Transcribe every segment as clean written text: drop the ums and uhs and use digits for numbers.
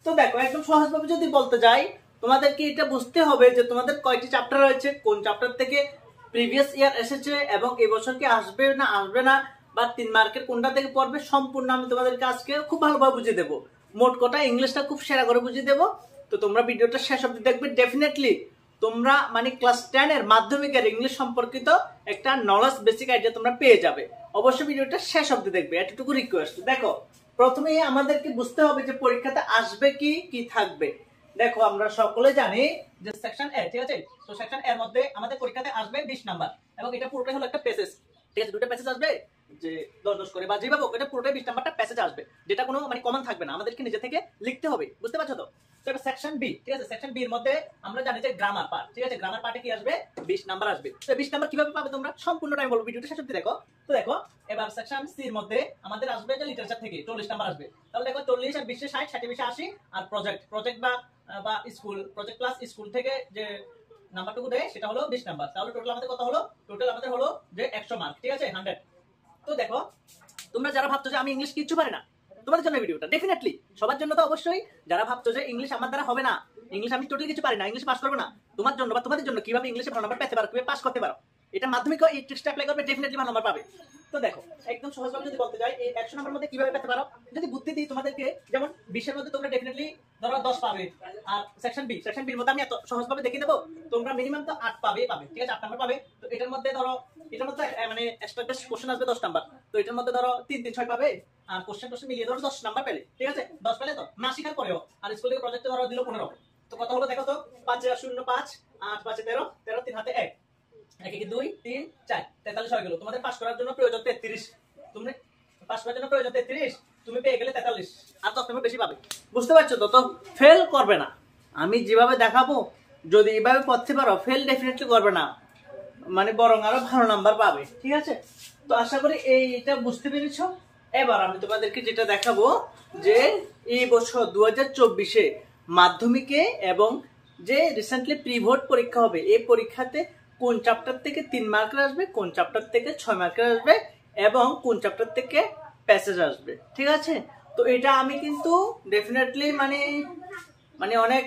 তো দেখো একদম সহজভাবে যদি বলতে যাই, তোমাদেরকে এটা বুঝতে হবে যে তোমাদের কয়টি চ্যাপ্টার রয়েছে, কোন চ্যাপ্টার থেকে প্রিভিয়াস ইয়ার এসেছে এবং এই বছর কি আসবে না বা 3 মার্কের কোনটা থেকে পড়বে, সম্পূর্ণ আমি তোমাদেরকে আজকে খুব ভালোভাবে বুঝিয়ে দেবো। মোট কথা ইংলিশটা খুব সেরা করে বুঝিয়ে দেবো। তো তোমরা ভিডিওটা শেষ অবধি দেখবে, ডেফিনেটলি তোমরা মানে ক্লাস 10 এর মাধ্যমিকের ইংলিশ সম্পর্কিত একটা নলেজ বেসিক আইডিয়া তোমরা পেয়ে যাবে। অবশ্যই ভিডিওটা শেষ অবধি দেখবে, এতটুকু রিকোয়েস্ট। দেখো প্রথমে আমাদেরকে বুঝতে হবে যে পরীক্ষাতে আসবে কি কি থাকবে। দেখো আমরা সকলে জানি যে সেকশন এ, ঠিক আছে, তো সেকশন এর মধ্যে আমাদের পরীক্ষাতে আসবে 20 নাম্বার এবং এটা পুরোটাই হলো একটা প্যাসেজ, ঠিক আছে, দুটো প্যাসেজ আসবে যে 10 করে বা যেভাবে হোক, এটা পুরোটাই 20 নাম্বারটা প্যাসেজ আসবে, যেটা কোনো মানে কমন থাকবে না, আমাদেরকে নিজে থেকে লিখতে হবে, বুঝতে পারছো তো। তো এটা সেকশন বি, ঠিক আছে, সেকশন বি এর মধ্যে আমরা জানি যে গ্রামার পার্ট, ঠিক আছে, গ্রামার পার্টে কি আসবে 20 নাম্বার আসবে। তো 20 নাম্বার কিভাবে পাবে তোমরা সম্পূর্ণ টাইম বলবো, ভিডিওটা শেষ অবধি দেখো। তো দেখো এবার সেকশন সি এর মধ্যে আমাদের আসবে যে লিটারেচার থেকে 40 নাম্বার আসবে। তাহলে দেখো 40 আর 20 এ 60, 60 এ 20 80, আর প্রজেক্ট বা স্কুল প্রজেক্ট প্লাস স্কুল থেকে যে নাম্বারটুকু দেয় সেটা হলো 20 নাম্বার। তাহলে টোটাল আমাদের কত হলো? টোটাল আমাদের হলো যে 100 মার্ক, ঠিক আছে, 100। তো দেখো তোমরা যারা ভাবছো যে আমি ইংলিশ কিচ্ছু পারি না, তোমাদের জন্য ভিডিওটা ডেফিনেটলি সবার জন্য। তো অবশ্যই যারা ভাবছো যে ইংলিশ আমার দ্বারা হবে না, ইংলিশ আমি টোটালি কিছু পারি না, ইংলিশ পাস করবো না, তোমার জন্য বা তোমাদের জন্য কিভাবে ইংলিশে ভালো নাম্বার পেতে পারো, কিভাবে পাস করতে পারো, এটা মাধ্যমিক এই ট্রিক্সটা অ্যাপ্লাই করবে, ডেফিনেটলি ভালো নাম্বার পাবে। তো দেখো একদম সহজভাবে যদি বলতে যাই, এই 100 নাম্বার মধ্যে কিভাবে পেতে পারো যদি বুদ্ধি দিই তোমাদেরকে, যেমন 20 এর মধ্যে তোমরা ডেফিনেটলি ধরো 10 পাবে, আর সেকশন বি এর মধ্যে আমি এত সহজভাবে দেখিয়ে দেবো, তোমরা মিনিমাম তো 8 পাবে, ঠিক আছে, 8 নাম্বার পাবে। তো এটার মধ্যে ধরো এটার মধ্যে মানে এক্সট্রা বেস্ট কোশ্চেন আসবে 10 নাম্বার, তো এটার মধ্যে ধরো 3 3 6 পাবে, আর কোশ্চেন মিলিয়ে ধরো 10 নাম্বার পেলে, ঠিক আছে, 10 পেলে তো না শিখার পরেও, আর স্কুল থেকে প্রজেক্টে ধরো দিল 15, তো কত হলো দেখো তো, 5 0 5 8 5 13 13 3 হাতে 1 1 2 3 4 43 হয়ে গেল। তোমাদের পাস করার জন্য প্রয়োজন 33, তুমি পাস করার জন্য প্রয়োজন 33, তুমি পেয়ে গেলে 43, আর 10 নাম্বার বেশি পাবে, বুঝতে পারছো তো। তো ফেল করবে না, আমি যেভাবে দেখাবো যদি এভাবে পড়তে পারো, ফেল ডেফিনেটলি করবে না, মানে বরং আরো ভালো নাম্বার পাবে, ঠিক আছে। তো আশা করি এইটা বুঝতে পেরেছো। এবার আমি তোমাদেরকে যেটা দেখাবো যে এই বছর 2024-এ মাধ্যমিকে এবং যে রিসেন্টলি প্রি বোর্ড পরীক্ষা হবে, এই পরীক্ষাতে কোন চ্যাপ্টার থেকে 3 মার্কের আসবে, কোন চ্যাপ্টার থেকে 6 মার্কের আসবে এবং কোন চ্যাপ্টার থেকে প্যাসেজ আসবে, ঠিক আছে। তো এটা আমি কিন্তু ডেফিনেটলি মানে অনেক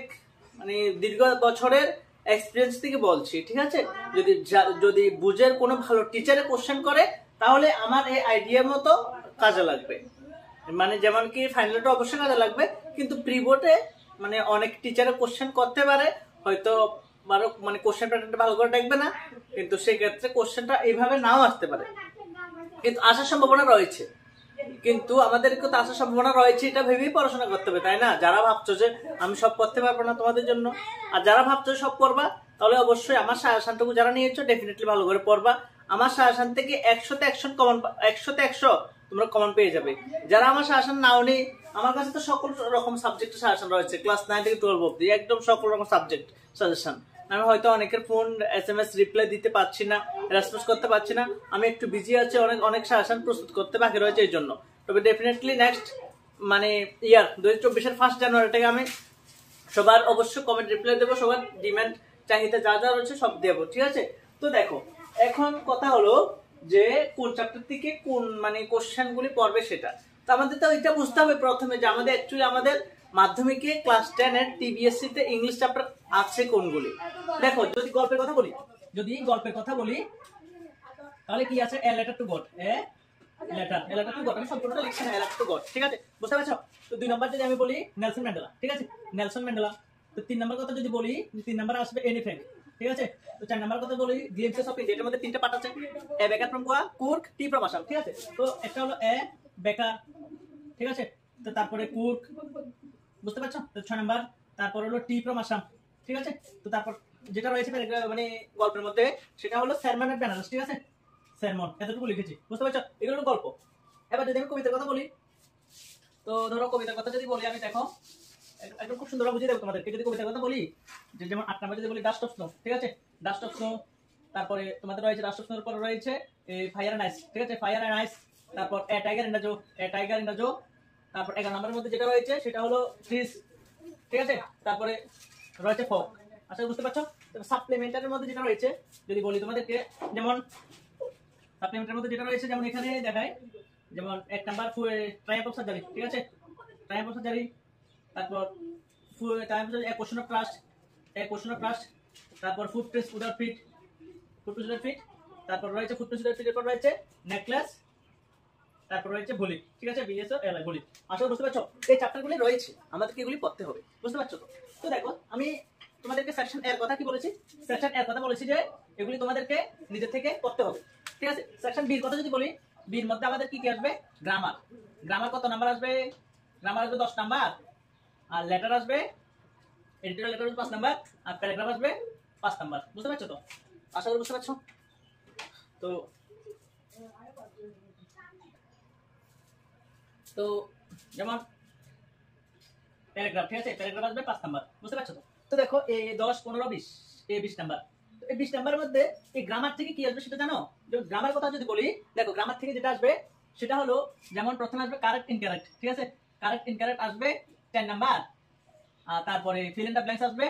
মানে দীর্ঘ বছরের এক্সপিরিয়েন্স থেকে বলছি, ঠিক আছে। যদি বুঝের কোনো ভালো টিচারে কোশ্চেন করে তাহলে আমার এই আইডিয়া মতো কাজে লাগবে, মানে যেমন কি ফাইনালটা অবশ্যই কাজে লাগবে, কিন্তু প্রি বোর্ডে মানে অনেক টিচারে কোশ্চেন করতে পারে, হয়তো মানে কোশ্চেন প্যাটার্নটা ভালো করে দেখবে না, কিন্তু সেক্ষেত্রে কোশ্চেনটা এইভাবে নাও আসতে পারে, কিন্তু আসার সম্ভাবনা রয়েছে, কিন্তু আমাদেরকে তো আসার সম্ভাবনা রয়েছে এটা ভেবেই পড়াশোনা করতে হবে, তাই না। যারা ভাবছো যে আমি সব করতে পারবো না তোমাদের জন্য, আর যারা ভাবছো সব করবা, তাহলে অবশ্যই আমার সাজেশনটুকু যারা নিয়েছো ডেফিনেটলি ভালো করে পড়বা। আমার সাজেশন থেকে 100-তে 100 তোমরা কমন পেয়ে যাবে। যারা আমার সাজেশন নাও নেই, আমার কাছে তো সকল রকম সাবজেক্টের সাজেশন রয়েছে, ক্লাস 9 থেকে 12 অবধি একদম সকল রকম সাবজেক্ট সাজেশন। আমি হয়তো অনেকের ফোন SMS রিপ্লাই দিতে পারছি না, রেসপন্স করতে পারছি না, আমি একটু বিজি আছি, অনেক সাজেশন প্রস্তুত করতে বাকি রয়েছে এই জন্য। তবে ডেফিনেটলি নেক্সট মানে ইয়ার 2024-এর 1 জানুয়ারি থেকে আমি সবার অবশ্যই কমেন্ট রিপ্লাই দেবো, সবার ডিমান্ড চাহিদা যা যা রয়েছে সব দেবো, ঠিক আছে। তো দেখো এখন কথা হলো যে কোন চ্যাপ্টার থেকে কোন মানে কোশ্চেন গুলি পড়বে সেটা। তো আমাদের তো এটা বুঝতে হবে প্রথমে যে আমাদের অ্যাকচুয়ালি আমাদের মাধ্যমিকে ক্লাস 10 এর TBSC তে ইংলিশ চ্যাপ্টার আছে কোনগুলি। দেখো যদি গল্পের কথা বলি তাহলে কি আছে, a letter to god, a letter to god, আমি সম্পূর্ণটা লিখছি না, এ লেটার টু গড, ঠিক আছে, বুঝতে পারছো। তো 2 নাম্বার যদি আমি বলি নেলসন ম্যান্ডেলা, ঠিক আছে, নেলসন ম্যান্ডেলা। তো 3 নাম্বার কথা যদি বলি, 3 নাম্বার আসবে এনি ফ্র্যাঙ্ক, ঠিক আছে। তো 4 নাম্বার কথা বলি গ্লিমসেস অফ ইন্ডিয়া, এর মধ্যে 3টা পার্ট আছে, a baker from Goa, Coorg, tea from Assam, ঠিক আছে। তো একটা হলো এ বেকার, ঠিক আছে, তো তারপরে কুর্ক, বুঝতে পারছো। তো 6 নাম্বার তারপর হলো টি ফ্রম আসাম, ঠিক আছে। তো তারপর যেটা রয়েছে মানে গল্পের মধ্যে সেটা হলো স্যারমন এট বেনারস, ঠিক আছে, স্যারমন, এতটুকু লিখেছি, বুঝতে পারছো, এগুলো হলো গল্প। এবার যদি আমি কবিতার কথা বলি, তো ধরো কবিতার কথা যদি বলি আমি, দেখো একদম খুব সুন্দর বুঝিয়ে দেবো তোমাদেরকে। যদি কবিতার কথা বলি, যেমন 8 নাম্বার যদি বলি ডাস্ট অফ স্নো, ঠিক আছে, ডাস্ট অফ স্নো, তারপরে তোমাদের রয়েছে ডাস্ট অফ স্নোর পর রয়েছে ফায়ার এন্ড আইস, ঠিক আছে, ফায়ার এন্ড আইস, তারপর a tiger in the zoo, তারপর 11 নম্বরের মধ্যে যেটা রয়েছে সেটা হলো ট্রিজ, ঠিক আছে, তারপরে রয়েছে ফগ। আচ্ছা বুঝতে পারছো। সাপ্লিমেন্টারের মধ্যে যেটা রয়েছে যদি বলি তোমাদেরকে, যেমন সাপ্লিমেন্টারের মধ্যে যেটা রয়েছে যেমন এখানে দেখায়, যেমন 1 নাম্বার ট্রায়াম্ফ অফ সার্জারি, ঠিক আছে, ট্রায়াম্ফ অফ সার্জারি, তারপর এক কোশ্চেন অফ ট্রাস্ট, তারপর ফুড প্রেস উইদাউট ফিট, তারপর রয়েছে ফুড প্রেস উইদাউট ফিট, এরপর রয়েছে নেকলেস, তারপর রয়েছে বলি। ঠিক আছে, বিএসও এলআই বলি। আসলে বুঝতে পারছো এই চ্যাপ্টারগুলি রয়েছে, আমাদেরকে এগুলি পড়তে হবে, বুঝতে পারছো তো? তো দেখো আমি তোমাদেরকে সেকশন এর কথা কি বলেছি, সেকশন এর কথা বলেছি যে এগুলি তোমাদেরকে নিজের থেকে পড়তে হবে। ঠিক আছে, সেকশন বির কথা যদি বলি, বির মধ্যে আমাদের কি কি আসবে? গ্রামার। গ্রামার কত নাম্বার আসবে? গ্রামার আসবে 10 নাম্বার, আর লেটার আসবে, এডিটোরিয়াল লেটার আসবে 5 নাম্বার, আর প্যারাগ্রাফ আসবে 5 নাম্বার। বুঝতে পারছো তো? আশা করি বুঝতে পারছো। তো তো যেমন প্যারাগ্রাফ, ঠিক আছে, প্যারাগ্রাফ আসবে 5 নাম্বার। বুঝতে পারছো তো? তো দেখো এ 10 15 20 এ 20 নাম্বার। তো এই 20 নাম্বারের মধ্যে এই গ্রামার থেকে কি আসবে সেটা জানো? যে গ্রামার কথা যদি বলি, দেখো গ্রামার থেকে যেটা আসবে সেটা হলো, যেমন প্রথমে আসবে কারেক্ট ইনকারেক্ট। ঠিক আছে, কারেক্ট ইনকারেক্ট আসবে 10 নাম্বার, আর তারপরে ফিল ইন দ্য ব্ল্যাঙ্কস আসবে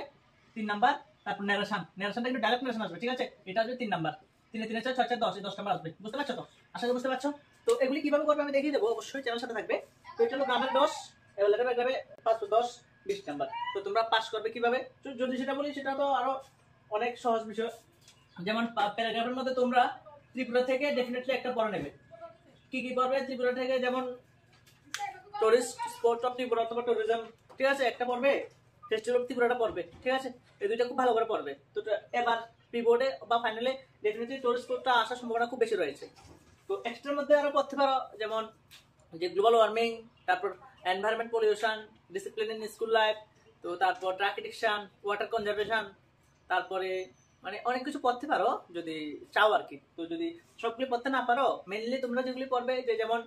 3 নাম্বার, তারপর ন্যারেশনটা একটু ডাইরেক্ট ন্যারেশন আসবে। ঠিক আছে, এটা আসবে 3 নাম্বার, 3 3 4 6 4 10 এই 10 নাম্বার আসবে। বুঝতে পারছো তো? আশা করি বুঝতে পারছো। তো এগুলি কিভাবে করবে আমি দেখিয়ে দেবো, অবশ্যই চ্যানেল সাথে থাকবে। তো এটা হলো গ্রামার 10, এবার লেটার যাবে 5 10 20 নাম্বার। তো তোমরা পাস করবে কিভাবে? যদি সেটা বলি সেটা তো আরো অনেক সহজ বিষয়। যেমন প্যারাগ্রাফের মধ্যে তোমরা ত্রিপুরা থেকে ডেফিনেটলি একটা পড়ে নেবে। কি কি পড়বে ত্রিপুরা থেকে? যেমন টুরিস্ট স্পট অফ ত্রিপুরা অথবা ট্যুরিজম, ঠিক আছে, একটা পড়বে, ফেস্টিভ্যাল অফ ত্রিপুরাটা পড়বে। ঠিক আছে, এই দুইটা খুব ভালো করে পড়বে। তো এবার প্রিবোর্ডে বা ফাইনালে ডেফিনেটলি টুরিস্ট স্পটটা আসার সম্ভাবনা খুব বেশি রয়েছে। তো এক্সট্রার মধ্যে আরো পড়তে পারো, যেমন যে গ্লোবাল ওয়ার্মিং, তারপর environment pollution, discipline in school life, তো তারপর ড্রাগ এডিকশন, ওয়াটার কনজারভেশন, তারপরে মানে অনেক কিছু পড়তে পারো যদি চাও আর কি। তো যদি সবগুলি পড়তে না পারো, মেনলি তোমরা যেগুলি পড়বে যে যেমন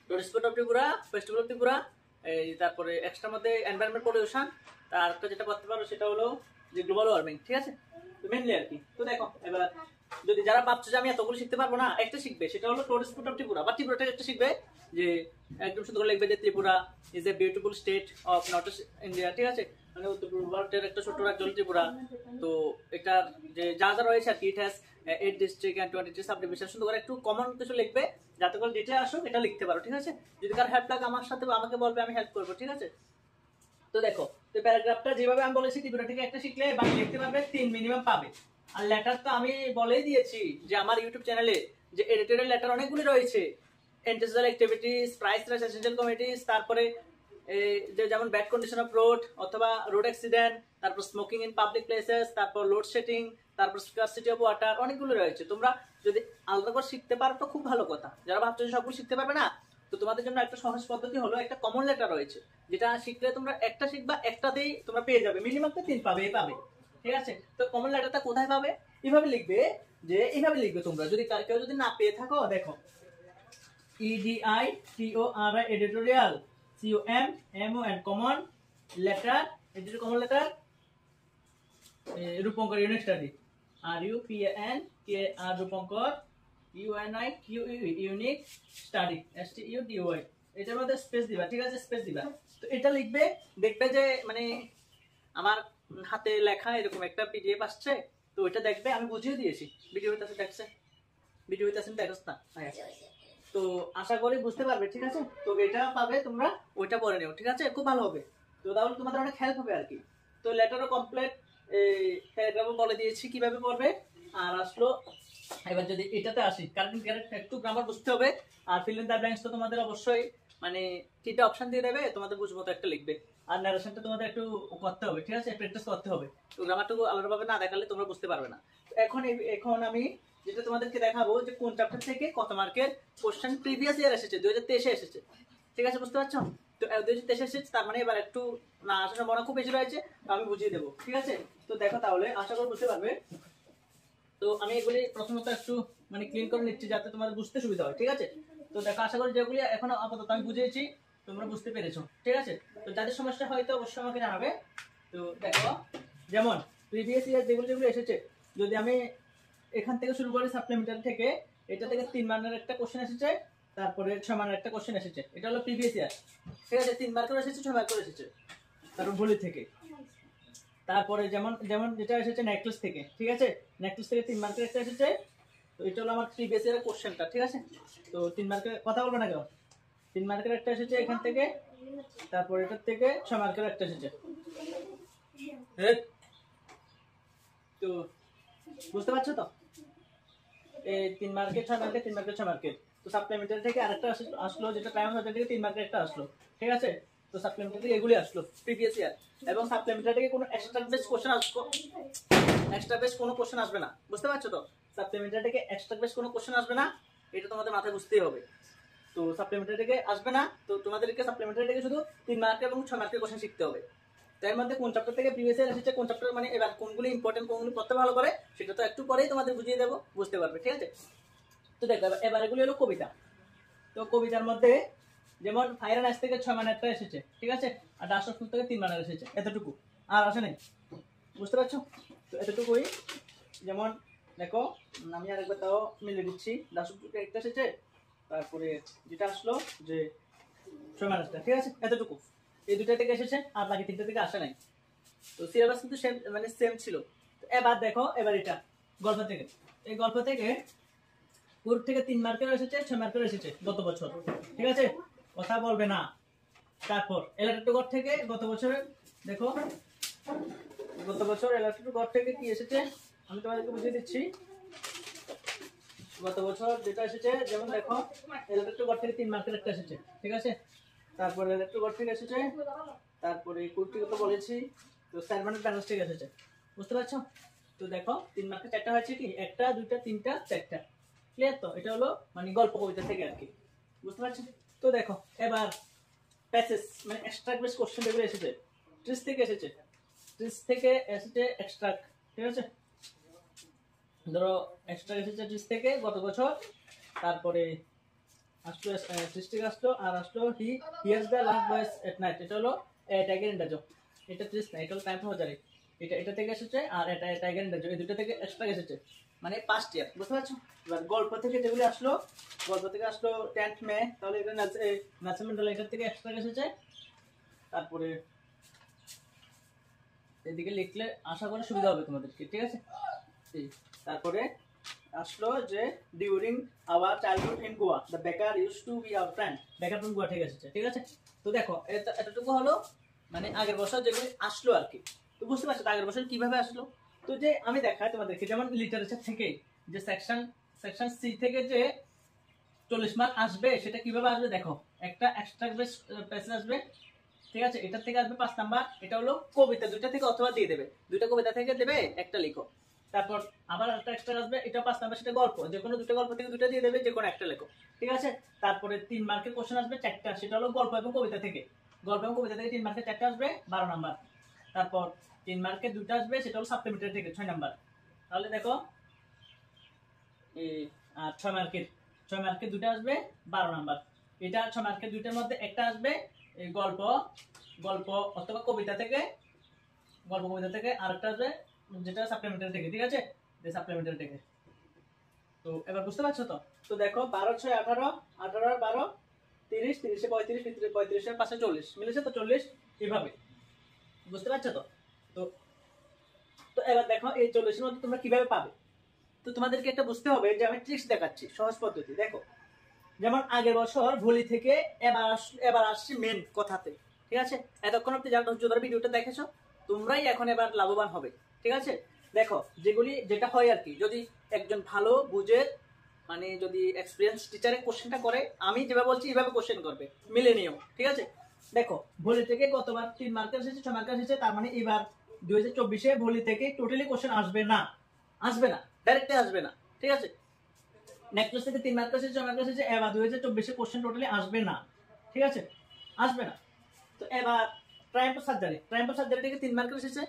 tourist spot of Tripura, festival of Tripura, এই তারপরে এক্সট্রার মধ্যে এনভায়রনমেন্ট পলিউশন, তার একটা যেটা পড়তে পারো সেটা হলো যে গ্লোবাল ওয়ার্মিং। ঠিক আছে, তো মেনলি আর কি। তো দেখো এবার যদি যারা ভাবছো যে আমি এতগুলো শিখতে পারবো না, একটা শিখবে সেটা হলো টুরিস্ট স্পট অফ ত্রিপুরা বা ত্রিপুরাটা একটা শিখবে, যে একদম শুধু করে লিখবে যে Tripura is a beautiful state of north east India. ঠিক আছে, মানে উত্তর পূর্ব ভারতের একটা ছোট্ট রাজ্য হলো ত্রিপুরা। তো এটার যে যা যা রয়েছে আর কি, it has 8 district and 23 sub division, সুন্দর করে একটু কমন কিছু লিখবে যাতে করে ডিটেইল আসুক, এটা লিখতে পারো। ঠিক আছে, যদি কার হেল্প লাগে আমার সাথে আমাকে বলবে, আমি হেল্প করবো। ঠিক আছে, তো দেখো তো প্যারাগ্রাফটা যেভাবে আমি বলেছি ত্রিপুরা থেকে একটা শিখলে বাকি লিখতে পারবে 3 মিনিমাম পাবে। আর লেটার তো আমি বলেই দিয়েছি যে আমার ইউটিউব চ্যানেলে যে এডিটোরিয়াল লেটার অনেকগুলি রয়েছে, intentional activities, priceless essential committees, তারপরে যে যেমন ব্যাড কন্ডিশন অফ রোড অথবা রোড অ্যাক্সিডেন্ট, তারপর স্মোকিং ইন পাবলিক প্লেসেস, তারপর লোড শেডিং, তারপর স্কারসিটি অফ ওয়াটার, অনেকগুলো রয়েছে। তোমরা যদি আলাদা করে শিখতে পারো তো খুব ভালো কথা। যারা ভাবছো সবগুলো শিখতে পারবে না, তো তোমাদের জন্য একটা সহজ পদ্ধতি হলো একটা কমন লেটার রয়েছে, যেটা শিখলে তোমরা একটা শিখবা, একটাতেই তোমরা পেয়ে যাবে, মিনিমাম তো 3 পাবে, পাবে। ঠিক আছে, তো কমন লেটারটা কোথায় পাবে? এইভাবে লিখবে, যে এইভাবে লিখবে তোমরা, যদি কেউ যদি না পেয়ে থাকো, দেখো EDITORI editorial COMMON common letter, editorial common letter Rupankar unique study RUPANKR Rupankar UNIQUE unique study STUDY, এটার মধ্যে স্পেস দিবা। ঠিক আছে, স্পেস দিবা। তো এটা লিখবে, দেখবে যে মানে আমার হাতে লেখা এরকম একটা PDF আসছে, তো ওইটা দেখবে, আমি বুঝিয়ে দিয়েছি। ভিডিও হইতাছে দেখছে, ভিডিও হইতাছে দেখছ না? তো আশা করি বুঝতে পারবে। ঠিক আছে, তো এটা পাবে, তোমরা ওইটা পড়ে নিও। ঠিক আছে, খুব ভালো হবে। তো তাহলে তোমাদের অনেক হেল্প হবে আর কি। তো লেটারও কমপ্লিট, এই প্যারাগ্রাফও বলে দিয়েছি কিভাবে পড়বে। আর আসলো এবার যদি এটাতে আসি, কারেন্ট একটু গ্রামার বুঝতে হবে, আর ফিল ইন দ্য ব্ল্যাঙ্কস তো তোমাদের অবশ্যই মানে তিনটা অপশন দিয়ে দেবে, তোমাদের বুঝমতো একটা লিখবে। আর ন্যারেশনটা তোমাদের একটু করতে হবে। ঠিক আছে, প্র্যাকটিস করতে হবে। তো গ্রামারটুকু আলাদাভাবে না দেখালে তোমরা বুঝতে পারবে না। তো এখন আমি যেটা তোমাদেরকে দেখাবো যে কোন চ্যাপ্টার থেকে কত মার্কের কোশ্চেন প্রিভিয়াস ইয়ার এসেছে, 2023 এসেছে। ঠিক আছে, বুঝতে পারছো? তো 2023 এসেছে, তার মানে এবার একটু না আসার সম্ভাবনা খুব বেশি রয়েছে, আমি বুঝিয়ে দেবো। ঠিক আছে, তো দেখো তাহলে আশা করি বুঝতে পারবে। তো আমি এগুলি প্রথমত একটু মানে ক্লিন করে নিচ্ছি যাতে তোমাদের বুঝতে সুবিধা হয়। ঠিক আছে, তো দেখো আশা করি যেগুলি এখন আপাতত আমি বুঝিয়েছি তোমরা বুঝতে পেরেছো। ঠিক আছে, তো যাদের সমস্যা হয়তো অবশ্যই আমাকে জানাবে। তো দেখো যেমন প্রিভিয়াস ইয়ার যেগুলো এসেছে, যদি আমি এখান থেকে শুরু করি সাপ্লিমেন্টারি থেকে, এটা থেকে 3 মার্কের একটা কোশ্চেন এসেছে, তারপরে 6 মার্কের একটা কোশ্চেন এসেছে। এটা হলো প্রিভিয়াস ইয়ার। ঠিক আছে, 3 মার্কের এসেছে, 6 মার্কের এসেছে, তারপর ভুলি থেকে। তারপরে যেমন যেমন যেটা এসেছে নেকলেস থেকে। ঠিক আছে, নেকলেস থেকে 3 মার্কের একটা এসেছে। তো এটা হলো আমার প্রিভিয়াস ইয়ারের কোশ্চেনটা। ঠিক আছে, তো 3 মার্কের কথা বলবো না কেন, 3 মার্কের একটা এসেছে এখান থেকে, তারপর এটার থেকে 6 মার্কের একটা এসেছে। তো বুঝতে পারছো তো, এই 3 মার্কের 6 মার্কের 3 মার্কের 6 মার্কের। তো সাপ্লিমেন্টারি থেকে আরেকটা আসলো, যেটা প্রাইমারি সাবজেক্ট থেকে 3 মার্কের একটা আসলো, ঠিক আছে। তো সাপ্লিমেন্টারি থেকে এগুলি আসলো প্রিভিয়াস ইয়ার, এবং সাপ্লিমেন্টারি থেকে কোনো এক্সট্রা বেস কোশ্চেন কোনো কোশ্চেন আসবে না, বুঝতে পারছো তো। সাপ্লিমেন্টারি থেকে এক্সট্রা বেস কোনো কোশ্চেন আসবে না, এটা তোমাদের মাথায় বুঝতেই হবে। তো সাপ্লিমেন্টারি থেকে আসবে না, তো তোমাদেরকে সাপ্লিমেন্টারি থেকে শুধু 3 মার্কের এবং 6 মার্কের কোশ্চেন শিখতে হবে। তার মধ্যে কোন চ্যাপ্টার থেকে প্রিভিয়াস ইয়ার এসেছে, কোন চ্যাপ্টার মানে এবার কোনগুলি ইম্পর্টেন্ট, কোনগুলি পড়তে ভালো করে, সেটা তো একটু পরেই তোমাদের বুঝিয়ে দেবো, বুঝতে পারবে, ঠিক আছে। তো দেখো এবার এগুলি হলো কবিতা। তো কবিতার মধ্যে যেমন ফায়ার অ্যান্ড আইস থেকে 6 মানেরটা এসেছে, ঠিক আছে, আর ডাস্ট অফ ফুল থেকে 3 মানের এসেছে, এতটুকু আর আসে নাই, বুঝতে পারছো। তো এতটুকুই। যেমন দেখো আমি আরেকবার তাও মিলে দিচ্ছি, ডাস্ট অফ ফুল থেকে একটা এসেছে, তারপরে যেটা আসলো যে 6 মানেরটা, ঠিক আছে, এতটুকু। এই দুটা থেকে এসেছে, আর বাকি তিনটা থেকে আসে নাই। তো সিলেবাস কিন্তু সেম, মানে সেম ছিল। তো এবার দেখো, এবার এটা গল্প থেকে, এই গল্প থেকে পুরো থেকে 3 মার্কের এসেছে, 6 মার্কের এসেছে গত বছর, ঠিক আছে, কথা বলবে না। তারপর এলাটুকর থেকে গত বছরে দেখো, গত বছর এলাটুকর থেকে কি এসেছে আমি তোমাদেরকে বুঝিয়ে দিচ্ছি। গত বছর যেটা এসেছে, যেমন দেখো এলাটুকর থেকে 3 মার্কের একটা এসেছে, ঠিক আছে। তারপর এলাটুকর থেকে এসেছে, তারপরে কুর্তি কথা বলেছি, তো সারমানের ব্যালেন্স থেকে এসেছে, বুঝতে পারছো। তো দেখো 3 মার্কের 4টা হয়েছে কি, 1টা 2টা 3টা 4টা, ক্লিয়ার তো। এটা হলো মানে গল্প কবিতা থেকে আর কি, বুঝতে পারছো। তো দেখো এবার প্যাসেজ মানে এক্সট্রাক্ট বেস কোশ্চেন যেগুলো এসেছে, ট্রিস থেকে এসেছে, ট্রিস থেকে এসেছে এক্সট্রাক্ট, ঠিক আছে। ধরো এক্সট্রাক্ট এসেছে ট্রিস থেকে গত বছর, তারপরে আসলো ট্রিস থেকে আসলো, আর আসলো he hears the last voice at night, এটা হলো টাইগার ইন্ডাজো, এটা ট্রিস না, এটা হলো টাইম ফর হাজারে, এটা থেকে এসেছে, আর এটা টাইগার ইন্ডাজো, এই দুটো থেকে এক্সট্রা এসেছে, মানে পাস্ট ইয়ার, বুঝতে পারছো। এবার গল্প থেকে যেগুলি আসলো, গল্প থেকে আসলো 10th মে, তাহলে এটা ন্যাচারাল এটার থেকে এক্সট্রা এসেছে। তারপরে এদিকে লিখলে আশা করি সুবিধা হবে তোমাদেরকে, ঠিক আছে। তারপরে আসলো যে during our childhood in Goa the বেকার use to B our friend, বেকার ফ্রম গোয়া থেকে এসেছে, ঠিক আছে। তো দেখো এতটুকু হলো মানে আগের বছর যেগুলি আসলো আর কি। তো বুঝতে পারছো আগের বছর কিভাবে আসলো। তো যে আমি দেখাই তোমাদেরকে, যেমন লিটারেচার থেকে যে সেকশন সি থেকে যে 40 মার্ক আসবে, সেটা কিভাবে আসবে দেখো, একটা এক্সট্রা প্যাসেজ আসবে, ঠিক আছে, এটার থেকে আসবে 5 নাম্বার, এটা হলো কবিতা, দুইটা থেকে অথবা দিয়ে দেবে, দুইটা কবিতা থেকে দেবে, একটা লিখো। তারপর আবার একটা এক্সট্রা আসবে, এটা 5 নাম্বার, সেটা গল্প, যে কোনো দুটো গল্প থেকে দুটো দিয়ে দেবে, যে কোনো একটা লেখো, ঠিক আছে। তারপরে 3 মার্কের কোশ্চেন আসবে 4টা, সেটা হলো গল্প এবং কবিতা থেকে, গল্প এবং কবিতা থেকে 3 মার্কের 4টা আসবে 12 নাম্বার। তারপর 3 মার্কের 2টা আসবে, সেটা হলো সাপ্লিমেন্টারি থেকে 6 নাম্বার। তাহলে দেখো এই 6 মার্কের 2টা আসবে 12 নাম্বার। এটা 6 মার্কের 2টার মধ্যে একটা আসবে এই গল্প অথবা কবিতা থেকে, গল্প কবিতা থেকে, আরেকটা আসবে যেটা সাপ্লিমেন্টারি থেকে, ঠিক আছে, যে সাপ্লিমেন্টারি থেকে। তো এবার বুঝতে পারছো তো। তো দেখো 12 6 18, 18 12 30, 30 35, 35 5 40 মিলেছে তো 40, এভাবে, বুঝতে পারছো তো। তো তো এবার দেখো এই 40 এর মধ্যে তোমরা কিভাবে পাবে। তো তোমাদেরকে একটা বুঝতে হবে যে আমি ট্রিক্স দেখাচ্ছি, সহজ পদ্ধতি। দেখো যেমন আগের বছর ভুলি থেকে এবার আসছি মেন কথাতে, ঠিক আছে। এতক্ষণ আপনি যারা ধৈর্য ধরে ভিডিওটা দেখেছো, তোমরাই এখন এবার লাভবান হবে, ঠিক আছে। দেখো যেটা হয় আর কি, যদি একজন ভালো বুঝে মানে যদি এক্সপিরিয়েন্স টিচারের কোশ্চেনটা করে, আমি যেভাবে বলছি এইভাবে কোশ্চেন করবে, মিলে নিও, ঠিক আছে। দেখো ভুলি থেকে গতবার 3 মার্কের এসেছে, 6 মার্কের এসেছে, তার মানে এবার 2024-এ ভুলি থেকে টোটালি কোশ্চেন আসবে না, ডাইরেক্টলি আসবে না, ঠিক আছে। নেক্সট থেকে 3 মার্ক এসেছে, 6 মার্ক এসেছে, এবার 2024-এ কোশ্চেন টোটালি আসবে না, ঠিক আছে, আসবে না। তো এবার ট্রায়াম্প সার্জারি থেকে 3 মার্ক এসেছে,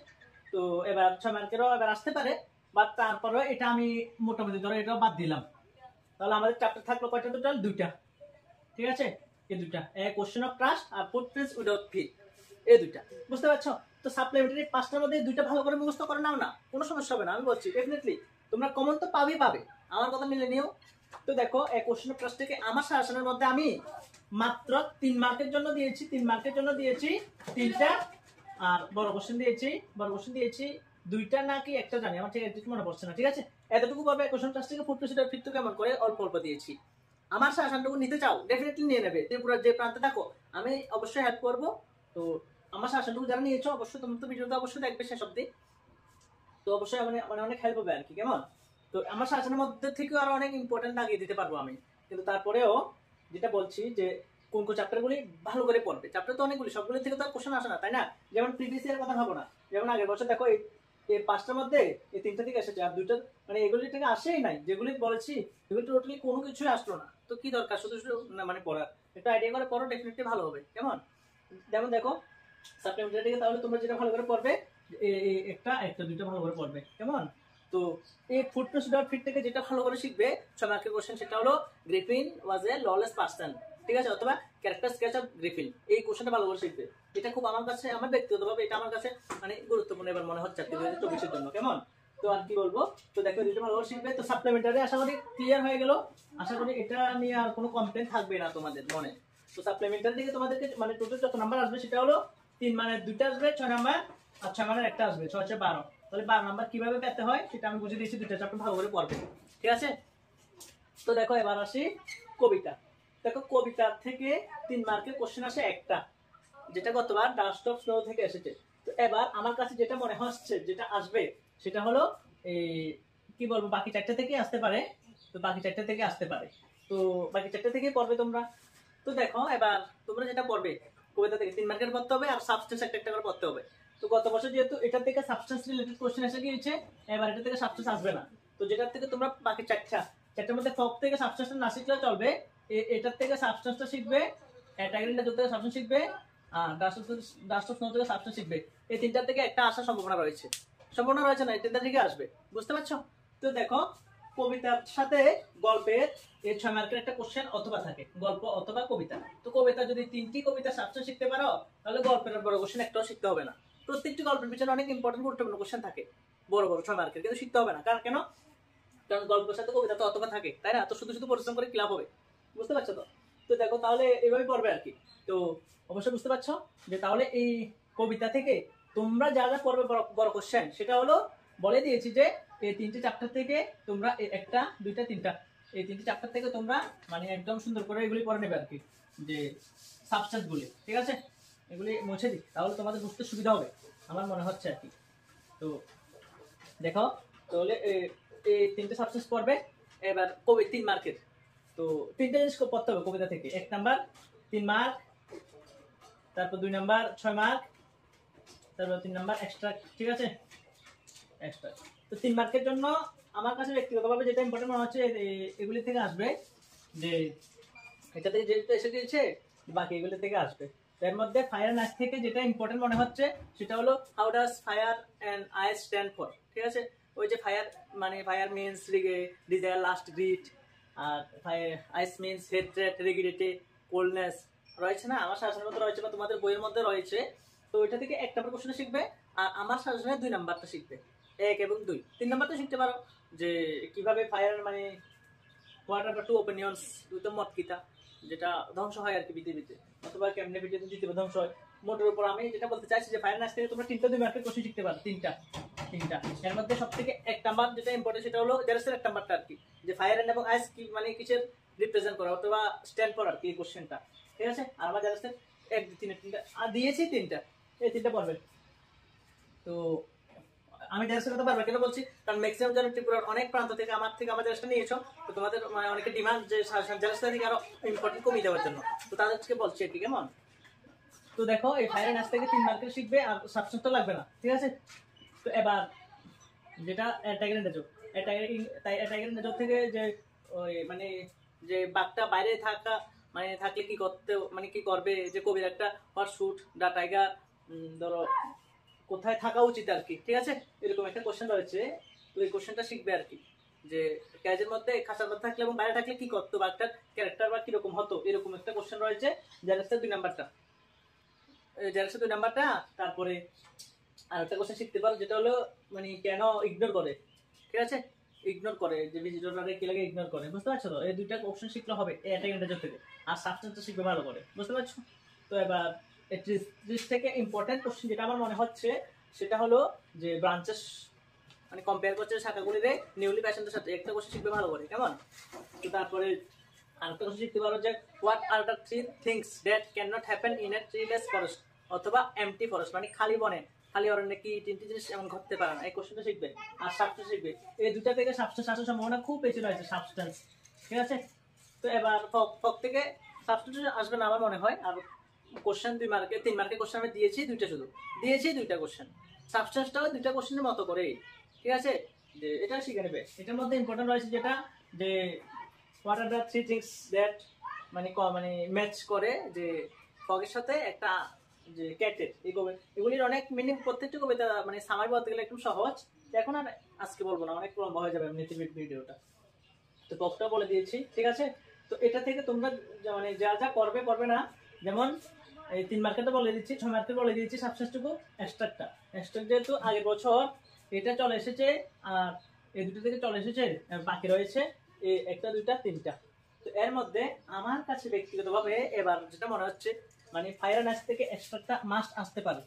তো এবার 6 মার্কেরও এবার আসতে পারে, বাট তারপরে এটা আমি মোটামুটি ধরো এটাও বাদ দিলাম। তাহলে আমাদের চ্যাপ্টার থাকলো কয়টা, টোটাল 2টা, ঠিক আছে, এই 2টা, কোশ্চেন অফ ট্রাস্ট আর ফুটপ্রিন্টস উইদাউট ফিট, এই 2টা, বুঝতে পারছো। তো সাপ্লিমেন্টারি 5টার মধ্যে 2টা ভালো করে মুখস্থ করে নাও না, কোনো সমস্যা হবে না, আমি বলছি ডেফিনেটলি তোমরা কমন তো পাবে, আমার কথা মিলে নিও। তো দেখো এই কোশ্চেন অফ ট্রাস্ট থেকে আমার সাজেশনের মধ্যে আমি মাত্র 3 মার্কের জন্য দিয়েছি 3টা, আর বড় কোশ্চেন দিয়েছি 2টা নাকি একটা জানি, আমার ঠিক একটু মনে পড়ছে না, ঠিক আছে। এতটুকু পাবে কোশ্চেন ট্রাস্ট থেকে, ফুটপ্রিন্টস ফিট তো কেমন করে অল্প অল্প দিয়েছি। আমার সাজেশনটুকু নিতে চাও, ডেফিনেটলি নিয়ে নেবে, ত্রিপুরার যে প্রান্তে থাকো আমি অবশ্যই হেল্প করব। তো আমার সাজেশনটুকু যারা নিয়েছো অবশ্যই তোমরা তো ভিডিওটা অবশ্যই দেখবে শেষ অব্দি। তো অবশ্যই মানে মানে অনেক হেল্প হবে আর কি, কেমন? তো আমার সাজেশনের মধ্যে থেকেও আরো অনেক ইম্পর্টেন্ট লাগিয়ে দিতে পারবো আমি, কিন্তু তারপরেও যেটা বলছি যে কোন কোন চ্যাপ্টারগুলি ভালো করে পড়বে। চ্যাপ্টার তো অনেকগুলি, সবগুলি থেকে তো আর কোশ্চেন আসে না, তাই না? যেমন প্রিভিয়াস ইয়ার কথা ভাবো না, যেমন আগের বছর দেখো এই পাঁচটার মধ্যে এই তিনটা থেকে এসেছে, আর দুইটা মানে এগুলি থেকে আসেই নাই, যেগুলি বলেছি এগুলি টোটালি কোনো কিছুই আসলো না। তো কি দরকার শুধু শুধু মানে পড়ার? একটা আইডিয়া করে পড়ো, ডেফিনেটলি ভালো হবে, কেমন? যেমন দেখো সাপ্লিমেন্টারি থেকে তাহলে তোমরা যেটা ভালো করে পড়বে একটা একটা দুইটা ভালো করে পড়বে, কেমন? তো এই ফুড প্রসিডিউর ফিট থেকে যেটা ভালো করে শিখবে 6 মার্কের কোশ্চেন, সেটা হলো গ্রিফিন ওয়াজ এ ললেস পার্সন, ঠিক আছে? অথবা ক্যারেক্টার স্কেচ অফ গ্রিফিন, এই কোশ্চেনটা ভালো করে শিখবে। এটা খুব আমার কাছে, আমার ব্যক্তিগতভাবে এটা আমার কাছে মানে গুরুত্বপূর্ণ এবার মনে হচ্ছে 2024-এর জন্য, কেমন? তো আর কি বলবো, তো দেখো এটা ভালো করে শিখবে। তো সাপ্লিমেন্টারি আশা করি ক্লিয়ার হয়ে গেল। আশা করি এটা নিয়ে আর কোনো কমপ্লেন থাকবে না তোমাদের মনে। তো সাপ্লিমেন্টারি থেকে তোমাদেরকে মানে টোটাল যত নাম্বার আসবে সেটা হলো 3 মানে 2টা আসবে 6 নাম্বার, আর 6 মানের একটা আসবে, 6 6 12। তাহলে 12 নাম্বার কিভাবে পেতে হয় সেটা আমি বুঝিয়ে দিয়েছি, দুইটা চ্যাপ্টার ভালো করে পড়বে, ঠিক আছে? তো দেখো এবার আসি কবিতা। দেখো কবিতা থেকে 3 মার্কের কোশ্চেন আসে একটা, যেটা গতবার ডাস্ট অফ স্নো থেকে এসেছে। তো এবার আমার কাছে যেটা মনে হচ্ছে যেটা আসবে সেটা হলো এই কি বলবো, বাকি চারটে থেকে আসতে পারে। তো বাকি চারটে থেকে আসতে পারে, তো বাকি চারটে থেকে পড়বে তোমরা। তো দেখো এবার তোমরা যেটা পড়বে কবিতা থেকে 3 মার্কের পড়তে হবে, আর সাবস্টেন্স একটা একটা করে পড়তে হবে। তো গত বছর যেহেতু এটা থেকে সাবস্টেন্স রিলেটেড কোশ্চেন এসে গিয়েছে, এবার এটা থেকে সাবস্টেন্স আসবে না। তো যেটার থেকে তোমরা বাকি চারটার মধ্যে ফক থেকে সাবস্টেন্সটা না শিখলে চলবে, এটার থেকে সাবস্টেন্সটা শিখবে, অ্যাটাগরিনটা যুক্ত থেকে সাবস্টেন্স শিখবে, আর ডাস্ট অফ স্নো থেকে সাবস্টেন্স শিখবে। এই তিনটার থেকে একটা আসার সম্ভাবনা রয়েছে, সম্ভাবনা রয়েছে না, এই তিনটা থেকে আসবে, বুঝতে পারছো? তো দেখো কবিতার সাথে গল্পের এই 6 মার্কের একটা কোশ্চেন অথবা থাকে, গল্প অথবা কবিতা। তো কবিতা যদি 3টি কবিতা সাবস্টেন্স শিখতে পারো, তাহলে গল্পের বড় কোশ্চেন একটাও শিখতে হবে না। প্রত্যেকটি গল্পের পিছনে অনেক ইম্পর্টেন্ট গুরুত্বপূর্ণ কোশ্চেন থাকে, বড় বড় 6 মার্কের, কিন্তু শিখতে হবে না। কারণ কেন? কারণ গল্পের সাথে কবিতা তো অথবা থাকে, তাই না? তো শুধু শুধু পরিশ্রম করে কি লাভ হবে, বুঝতে পারছো তো? তো দেখো তাহলে এইভাবে পড়বে আর কি। তো অবশ্যই বুঝতে পারছো যে তাহলে এই কবিতা থেকে তোমরা যা যা পড়বে বড় কোশ্চেন, সেটা হলো বলে দিয়েছি যে এই 3টে চ্যাপ্টার থেকে তোমরা একটা দুইটা তিনটা এই 3টে চ্যাপ্টার থেকে তোমরা মানে একদম সুন্দর করে এগুলি পড়ে নেবে আর কি, যে সাবস্টেন্স গুলি, ঠিক আছে? এগুলি মুছে দিই, তাহলে তোমাদের বুঝতে সুবিধা হবে আমার মনে হচ্ছে আর কি। তো দেখো তাহলে এই 3টে সাবস্টেন্স পড়বে। এবার কবি 3 মার্কের, তো 3টে জিনিস পড়তে হবে কবিতা থেকে। 1 নাম্বার 3 মার্ক, তারপর 2 নাম্বার 6 মার্ক, তারপর 3 নাম্বার এক্সট্রা, ঠিক আছে? এক্সট্রা। তো 3 মার্কের জন্য আমার কাছে ব্যক্তিগতভাবে যেটা ইম্পর্টেন্ট মনে হচ্ছে এগুলি থেকে আসবে, যে এটা থেকে যেটা এসে গিয়েছে বাকি এগুলি থেকে আসবে। এর মধ্যে ফায়ার অ্যান্ড আইস থেকে যেটা ইম্পর্টেন্ট মনে হচ্ছে সেটা হলো how does fire and ice stand for, ঠিক আছে? ওই যে ফায়ার মানে fire means desire lust greed, আর ice means hatred rigidity coldness রয়েছে না, আমার শাসনের মধ্যে রয়েছে বা তোমাদের বইয়ের মধ্যে রয়েছে। তো ওইটা থেকে 1 নাম্বার কোশ্চেন শিখবে, আর আমার শাসনে 2 নাম্বারটা শিখবে, 1 এবং 2। 3 নাম্বারটা শিখতে পারো যে কিভাবে ফায়ার মানে হোয়াট আর টু ওপিনিয়ন্স, দুটো মত কিতা যেটা ধ্বংস হয় আর কি পৃথিবীতে, অথবা কেমনে পৃথিবীতে ধ্বংস হয়। মোটের উপর আমি যেটা বলতে চাইছি যে ফায়ার নাইস থেকে তোমরা 3টা 2 মার্কের কোশ্চেন শিখতে পারো, তিনটা। এর মধ্যে সবথেকে 1 নাম্বার যেটা ইম্পর্টেন্ট সেটা হলো জারেসের 1 নাম্বারটা আর কি, যে ফায়ার এবং আইস কি মানে কিসের রিপ্রেজেন্ট করা অথবা স্ট্যান্ড ফর আর কি কোশ্চেনটা, ঠিক আছে? আর আমার জারেসের 1 2 3 তিনটা আর দিয়েছি, তিনটা, এই তিনটা পড়বে। তো আমি জারেসের কথা বারবার কেন বলছি, কারণ ম্যাক্সিমাম যারা ত্রিপুরার অনেক প্রান্ত থেকে আমার জারেসটা নিয়েছো, তো তোমাদের মানে অনেকে ডিমান্ড যে জারেসটা থেকে আরো ইম্পর্টেন্ট কমিয়ে দেওয়ার জন্য, তো তাদেরকে বলছি আর কি, কেমন? তো দেখো এই ফায়ার অ্যান্ড আইস থেকে 3 মার্কের শিখবে, আর সাবস্টেন্স তো লাগবে না, ঠিক আছে? তো এবার যেটা অ্যাটাগের নেজর, অ্যাটাগের নেজর থেকে যে ওই মানে যে বাঘটা বাইরে থাকা মানে থাকলে কি করতে মানে কি করবে, যে কবির একটা হট শুট দা টাইগার, ধরো কোথায় থাকা উচিত আর কি, ঠিক আছে? এরকম একটা কোশ্চেন রয়েছে। তো এই কোশ্চেনটা শিখবে আর কি, যে ক্যাজের মধ্যে খাঁচার মধ্যে থাকলে এবং বাইরে থাকলে কি করতো, বাঘটার ক্যারেক্টার বা কিরকম হতো, এরকম একটা কোশ্চেন রয়েছে জারেসের 2 নাম্বারটা, জারেসের 2 নাম্বারটা। তারপরে আর একটা কোশ্চেন শিখতে পারো যেটা হলো মানে কেন ইগনোর করে, ঠিক আছে? ইগনোর করে যে ভিজিটররা কি লাগে ইগনোর করে, বুঝতে পারছো তো? এই 2টা কোশ্চেন শিখলে হবে এই অ্যাটাক থেকে, আর সাবস্টেন্সটা শিখবে ভালো করে, বুঝতে পারছো? তো এবার 30 থেকে ইম্পর্টেন্ট কোশ্চেন যেটা আমার মনে হচ্ছে সেটা হলো যে ব্রাঞ্চেস মানে কম্পেয়ার করছে শাখাগুলিরে নিউলি প্যাশেন্টের সাথে, একটা কোশ্চেন শিখবে ভালো করে, কেমন? তো তারপরে আরেকটা কোশ্চেন শিখতে পারো যে what are the three things that can not happen in a treeless forest, অথবা এমটি ফরেস্ট মানে খালি বনে, খালি অরণ্যে কি তিনটি জিনিস এমন ঘটতে পারে না। এই কোশ্চেনটা শিখবে। আর সাবস্টেন্স শিখবে। এই দুটা থেকে সাবস্টেন্স আসার সম্ভাবনা খুব বেশি রয়েছে, সাবস্টেন্স। ঠিক আছে, তো এবার ফক থেকে সাবস্টেন্স আসবে না আমার মনে হয়। আর কোশ্চেন 2 মার্কে 3 মার্কের কোশ্চেন আমি দিয়েছি দুইটা, শুধু দিয়েছি দুইটা কোশ্চেন। সাবস্টেন্সটাও দুইটা কোশ্চেনের মতো করেই। ঠিক আছে, যে এটা শিখে নেবে। এটার মধ্যে ইম্পর্টেন্ট রয়েছে যেটা যে what are the three things that মানে ম্যাচ করে যে ফগের সাথে একটা যে ক্যাটের, এগুলির অনেক মিনিং। প্রত্যেকটা কবিতা মানে সামাই বলতে গেলে একটু সহজ। এখন আর আজকে বলবো না, অনেক লম্বা হয়ে যাবে এমনিতে ভিডিওটা। তো ফগটা বলে দিয়েছি। ঠিক আছে, তো এটা থেকে তোমরা মানে যা যা করবে না, যেমন এই 3 মার্কেটটা বলে দিচ্ছি, 6 মার্কেট বলে দিয়েছি সাবস্টেন্সটুকু। এক্সট্রাক্টটা যেহেতু আগের বছর এটা চলে এসেছে, আর এই দুটো থেকে চলে এসেছে, বাকি রয়েছে এই একটা, দুইটা, তিনটা। তো এর মধ্যে আমার কাছে ব্যক্তিগতভাবে এবার যেটা মনে হচ্ছে মানে ফায়ার ন্যাস থেকে এক্সট্রাক্টটা মাস্ট আসতে পারে।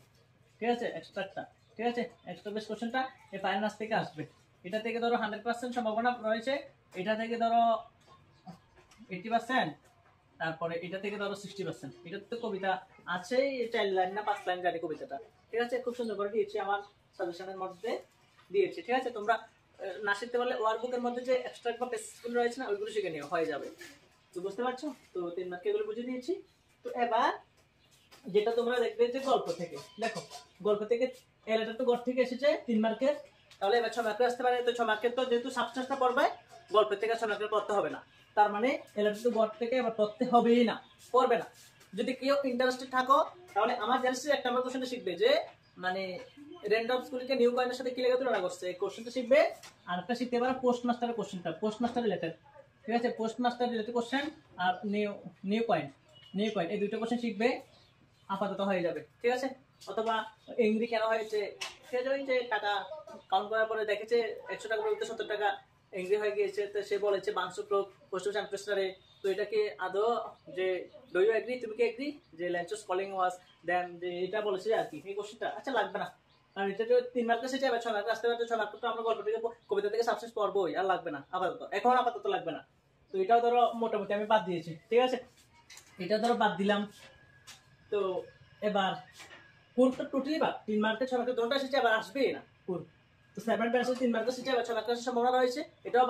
ঠিক আছে, এক্সট্রাক্টটা, ঠিক আছে, এক্সট্রা বেস কোশ্চেনটা এই ফায়ার ন্যাস থেকে আসবে। এটা থেকে ধরো 100% সম্ভাবনা রয়েছে, এটা থেকে ধরো 80%, তারপরে এটা থেকে ধরো 60%। এটা তো কবিতা আছে 4 লাইন না 5 লাইন জানি কবিতাটা। ঠিক আছে, খুব সুন্দর করে দিয়েছি, আমার সাজেশনের মধ্যে দিয়েছি। ঠিক আছে, তোমরা না শিখতে পারলে ওয়ার্কবুকের মধ্যে যে এক্সট্রাক্ট বা পেজগুলো রয়েছে না, ওইগুলো শিখে নিও, হয়ে যাবে। তো বুঝতে পারছো? তো 3 মার্কে এগুলো বুঝিয়ে দিয়েছি। তো এবার যেটা তোমরা দেখবে যে গল্প থেকে, দেখো গল্প থেকে এলাটা তো গল্প থেকে এসেছে 3 মার্কের, তাহলে এবার 6 মার্কের আসতে পারে। তো 6 মার্কের তো যেহেতু সাবস্টেন্সটা পড়বে, গল্পের থেকে 6 মার্কের পড়তে হবে না। তার মানে এলাটা তো গল্প থেকে এবার পড়তে হবেই না, পড়বে না। যদি কেউ ইন্টারেস্টেড থাকো তাহলে আমার জেনারেল 1 নম্বর কোশ্চেনটা শিখবে যে মানে র্যান্ডম স্কুলকে নিউ কয়েনের সাথে কি লেগে তুলনা করছে, এই কোশ্চেনটা শিখবে। আর একটা শিখতে পারো পোস্ট মাস্টারের কোশ্চেনটা, পোস্ট মাস্টার রিলেটেড। ঠিক আছে, পোস্ট মাস্টার রিলেটেড কোশ্চেন আর নিউ কয়েন এই দুটো কোশ্চেন শিখবে, আপাতত হয়ে যাবে। ঠিক আছে, অথবা এংরি কেন হয়েছে, সে যে টাকা কাউন্ট করার পরে দেখেছে 100 টাকা বলতে 70 টাকা এংরি হয়ে গিয়েছে, তো সে বলেছে বাংসুক লোক পোস্ট চ্যাম্পিয়নশিপে। তো এটা কি আদৌ যে ডু ইউ এগ্রি, তুমি কি এগ্রি যে ল্যান্সোস কলিং ওয়াজ দেন, যে এটা বলেছে আর কি এই কোশ্চেনটা। আচ্ছা, লাগবে না, কারণ এটা যে 3 মার্কে সেটা এবার 6 মার্কে আসতে পারে। 6 মার্কে তো আমরা গল্প থেকে কবিতা থেকে সাবস্টেন্স পড়বোই, আর লাগবে না আপাতত, এখন আপাতত লাগবে না। তো এটাও ধরো মোটামুটি আমি বাদ দিয়েছি। ঠিক আছে, এটা ধরো বাদ দিলাম। তো এবার কোনটা টোটালি বাদ, 3 মার্কে 6 মার্কে দুটোটা এসেছে, এবার আসবে না কোন। তো 7 ব্যাচে 3 মার্কে এসেছে, এবার 6 মার্কে আসার সম্ভাবনা রয়েছে, এটাও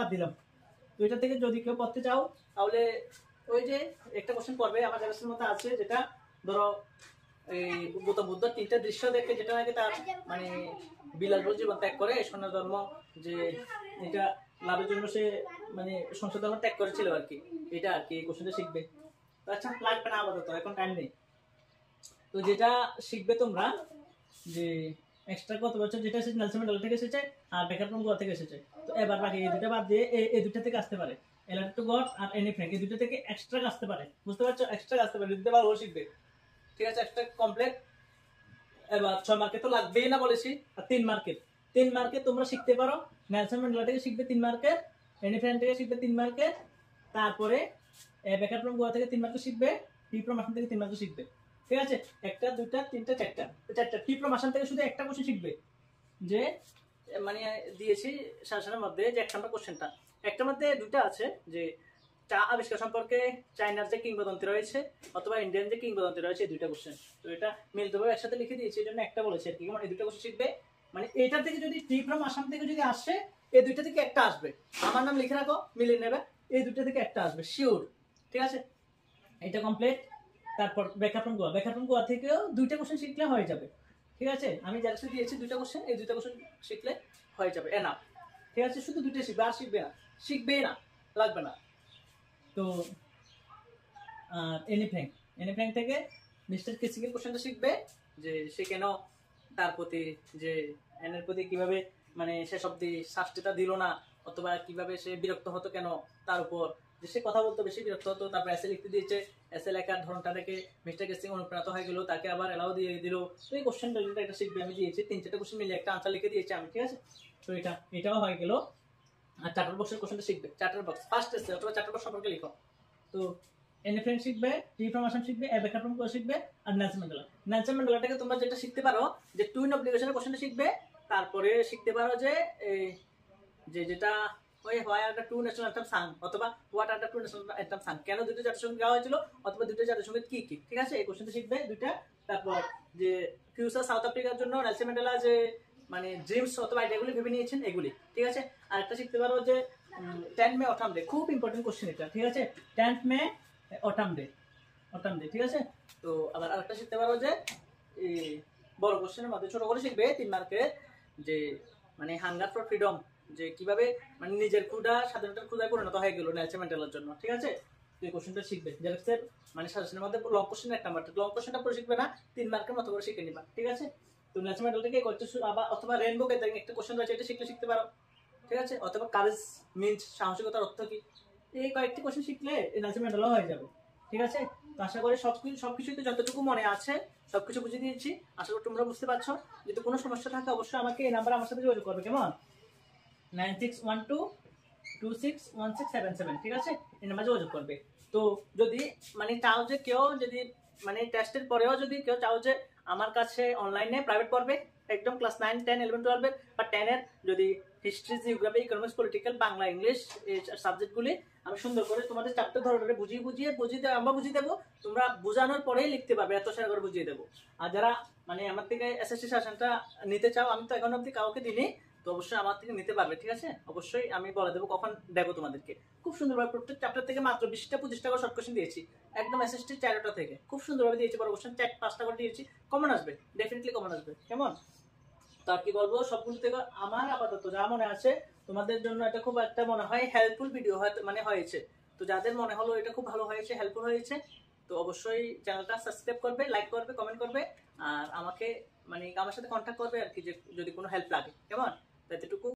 বাদ দিলাম। তো এটা থেকে যদি কেউ পড়তে চাও তাহলে ওই যে একটা কোশ্চেন পড়বে আমার ক্লাসের মধ্যে আছে, যেটা ধরো এই গৌতম বুদ্ধ 3টা দৃশ্য দেখে, যেটা নাকি তার মানে বিলাসবহুল জীবন ত্যাগ করে সোনার ধর্ম, যে এটা লাভের জন্য সে মানে সংসার ধর্ম ত্যাগ করেছিল আর কি। এটা আর কি এই কোশ্চেনটা শিখবে। আচ্ছা, লাগবে না আপাতত, এখন টাইম নেই। তো যেটা শিখবে তোমরা যে এক্সট্রা কত বছর যেটা এসেছে নেলসন ম্যান্ডেলা থেকে এসেছে, আর বেকার ফ্রম গোয়া থেকে এসেছে। তো এবার বাকি এই দুটো বাদ দিয়ে এই দুটো থেকে আসতে পারে, এলার টু গড আর এনি ফ্র্যাঙ্ক, এই দুটো থেকে এক্সট্রা আসতে পারে। বুঝতে পারছো? এক্সট্রা আসতে পারে, দিতে পারো শিখবে। ঠিক আছে, এক্সট্রা কমপ্লিট। এবার 6 মার্কে তো লাগবেই না বলেছি। আর 3 মার্কে তোমরা শিখতে পারো নেলসন ম্যান্ডেলা থেকে শিখবে 3 মার্কের, এনি ফ্র্যাঙ্ক থেকে শিখবে 3 মার্কের, তারপরে বেকার ফ্রম গোয়া থেকে 3 মার্কে শিখবে, টি ফ্রম আসাম থেকে 3 মার্কে শিখবে। ঠিক আছে, একটা, দুইটা, তিনটা, চারটা। টি ফ্রম আসাম থেকে শুধু একটা কোশ্চেন শিখবে, যে মানে দিয়েছি সাজেশনের মধ্যে যে 1 নম্বর কোশ্চেনটা, একটার মধ্যে দুটো আছে যে চা আবিষ্কার সম্পর্কে চায়নার যে কিংবদন্তি রয়েছে অথবা ইন্ডিয়ান যে কিংবদন্তি রয়েছে, এই দুইটা কোশ্চেন। তো এটা মিলিতভাবে একসাথে লিখে দিয়েছি, এই জন্য একটা বলেছি আর কি। মানে এই দুটো কোশ্চেন শিখবে, মানে এটা থেকে যদি টি ফ্রম আসাম থেকে যদি আসে, এই দুইটা থেকে একটা আসবে। আমার নাম লিখে রাখো, মিলিয়ে নেবে, এই দুটো থেকে একটা আসবে শিওর। ঠিক আছে, এটা কমপ্লিট। তারপর বেকার ফ্রম গোয়া থেকেও দুইটা কোশ্চেন শিখলে হয়ে যাবে। ঠিক আছে, আমি যার সাথে দিয়েছি দুইটা কোশ্চেন, এই দুইটা কোশ্চেন শিখলে হয়ে যাবে এনাফ। ঠিক আছে, শুধু দুইটা শিখবে, আর শিখবে না, লাগবে না। তো এনি ফ্র্যাঙ্ক থেকে মিস্টার কিসিংয়ের কোশ্চেনটা শিখবে, যে সে কেন তার প্রতি যে এনের প্রতি কিভাবে মানে শেষ অব্দি শাস্তিটা দিল না, অথবা কিভাবে সে বিরক্ত হতো কেন তার উপর, যে সে কথা বলতো বেশি বিরক্ত হতো। তারপর এসে লিখতে দিয়েছে, এসে লেখার ধরনটা দেখে মিস্টার কিসিং অনুপ্রাণিত হয়ে গেল, তাকে আবার এলাও দিয়ে দিল। তো এই কোশ্চেনটা এটা শিখবে, আমি দিয়েছি 3-4টা কোশ্চেন মিলে একটা আনসার লিখে দিয়েছি আমি। ঠিক আছে, তো এটাও হয়ে গেল। আর চার্টার বক্সের কোশ্চেনটা শিখবে, চার্টার বক্স ফার্স্ট এসে অথবা চার্টার বক্স সম্পর্কে লিখো। তো এনি ফ্র্যাঙ্ক শিখবে, টি ফ্রম আসাম শিখবে, বেকার ফ্রম গোয়া শিখবে, আর নেলসন ম্যান্ডেলাটাকে তোমরা যেটা শিখতে পারো যে টুইন অব্লিগেশনের কোশ্চেনটা শিখবে। তারপরে শিখতে পারো যে যেটা ওই why are the two national anthem sung অথবা what are the two national anthem sung, কেন দুটো জাতীয় সঙ্গীত গাওয়া হয়েছিল অথবা দুটো জাতীয় সঙ্গীত কি কি, ঠিক আছে? এই কোশ্চেনটা শিখবে দুইটা। তারপর যে ফিউচার সাউথ আফ্রিকার জন্য নেলসন ম্যান্ডেলা যে মানে ড্রিমস অথবা আইডিয়াগুলি ভেবে নিয়েছেন এগুলি, ঠিক আছে? আরেকটা শিখতে পারো যে 10 মে অটাম ডে, খুব ইম্পর্টেন্ট কোশ্চেন এটা, ঠিক আছে? 10 মে অটাম ডে, অটাম ডে, ঠিক আছে? তো আবার আরেকটা শিখতে পারো যে এই বড় কোশ্চেনের মধ্যে ছোট করে শিখবে 3 মার্কের, যে মানে হাঙ্গার ফর ফ্রিডম, যে কিভাবে মানে নিজের ক্ষুধা স্বাধীনতার ক্ষুধায় পরিণত হয়ে গেল নেলসন ম্যান্ডেলার জন্য, ঠিক আছে? তো এই কোশ্চেনটা শিখবে জেলেক্সের মানে সাজেশনের মধ্যে লং কোশ্চেন 1 নাম্বার, লং কোশ্চেনটা পড়ে শিখবে না, 3 মার্কের মতো করে শিখে নিবা, ঠিক আছে? তো নেলসন ম্যান্ডেলা থেকে আবার অথবা রেইনবো গ্যাদারিং একটা কোশ্চেন রয়েছে, এটা শিখতে পারো, ঠিক আছে? অথবা কারেজ মিন্স সাহসিকতার অর্থ কি, এই কয়েকটি কোশ্চেন শিখলে নেলসন ম্যান্ডেলা হয়ে যাবে, ঠিক আছে? তো আশা করি সবকিছুতে যতটুকু মনে আছে সবকিছু বুঝে দিয়েছি, আশা করি তোমরা বুঝতে পারছো। যদি কোনো সমস্যা থাকে অবশ্যই আমাকে এই নাম্বারে আমার সাথে যোগাযোগ করবে, কেমন? 9612261677, ঠিক আছে? এই নাম্বারে যোগাযোগ করবে। তো যদি মানে চাও যে কেউ যদি মানে টেস্টের পরেও যদি কেউ চাও যে আমার কাছে অনলাইনে প্রাইভেট পড়বে একদম ক্লাস 9, 10, 11, 12 বা 10 এর যদি history, geography, economics, political, Bangla, English এই সাবজেক্টগুলি আমি সুন্দর করে তোমাদের চ্যাপ্টার ধরে ধরে আমরা বুঝিয়ে দেবো, তোমরা বোঝানোর পরেই লিখতে পারবে, এত সারা করে বুঝিয়ে দেবো। আর যারা মানে আমার থেকে এসএসসি সেশনটা নিতে চাও, আমি তো এখন অব্দি কাউকে দিইনি, তো অবশ্যই আমার থেকে নিতে পারবে, ঠিক আছে? অবশ্যই আমি বলে দেবো কখন দেবো তোমাদেরকে। খুব সুন্দরভাবে প্রত্যেক চ্যাপ্টার থেকে মাত্র 20টা 25টা করে শর্ট কোশ্চেন দিয়েছি, একদম এসএসটি 4টা থেকে খুব সুন্দরভাবে দিয়েছি, বড় কোশ্চেন 5টা করে দিয়েছি, কমন আসবে, ডেফিনেটলি কমন আসবে, কেমন? তো আর কি বলবো, সবগুলো থেকে আমার আপাতত যা মনে আছে তোমাদের জন্য এটা খুব একটা মনে হয় হেল্পফুল ভিডিও মানে হয়েছে। তো যাদের মনে হলো এটা খুব ভালো হয়েছে, হেল্পফুল হয়েছে, তো অবশ্যই চ্যানেলটা সাবস্ক্রাইব করবে, লাইক করবে, কমেন্ট করবে, আর আমাকে মানে আমার সাথে কন্ট্যাক্ট করবে আর কি, যে যদি কোনো হেল্প লাগে, কেমন? তো এতটুকু।